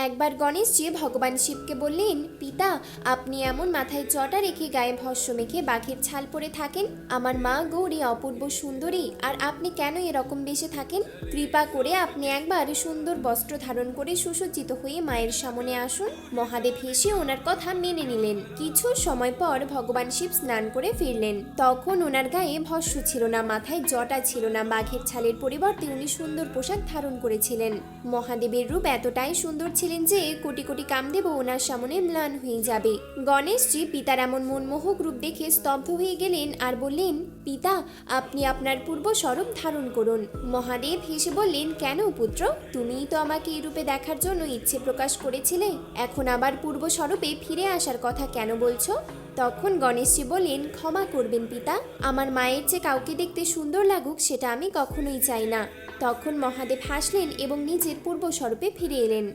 একবার গণেশজি ভগবান শিবকে বললেন, পিতা, আপনি এমন মাথায় চটা রেখে গায়ে ভস্য মেখে বাঘের ছাল পরে থাকেন? আমার মা গৌরী অপূর্ব সুন্দরী, আর আপনি কেন এরকম বেশে থাকেন? কৃপা করে আপনি একবার সুন্দর বস্ত্র ধারণ করে সুসজ্জিত হয়ে মায়ের সামনে আসুন। মহাদেব হেসে ওনার কথা মেনে নিলেন। কিছু সময় পর ভগবান শিব স্নান করে ফিরলেন। তখন ওনার গায়ে ভস্য ছিল না, মাথায় জটা ছিল না, বাঘের ছালের পরিবর্তে উনি সুন্দর পোশাক ধারণ করেছিলেন। মহাদেবের রূপ এতটাই সুন্দর ছিলেন যে কোটি কোটি কামদেবও ওনার সামনে ম্লান হয়ে যাবে। গণেশজি পিতার এমন মনমোহক রূপ দেখে স্তব্ধ হয়ে গেলেন আর বললেন, পিতা, আপনি আপনার পূর্ব স্বরূপ ধারণ করুন। মহাদেব হেসে বললেন, কেন পুত্র, তুমিই তো আমাকে এই রূপে দেখার জন্য ইচ্ছে প্রকাশ করেছিলে, এখন আবার পূর্ব স্বরূপে ফিরে আসার কথা কেন বলছো? তখন গণেশজি বললেন, ক্ষমা করবেন পিতা, আমার মায়ের যে কাউকে দেখতে সুন্দর লাগুক সেটা আমি কখনোই চাই না। তখন মহাদেব হাসলেন এবং নিজের পূর্ব স্বরূপে ফিরে এলেন।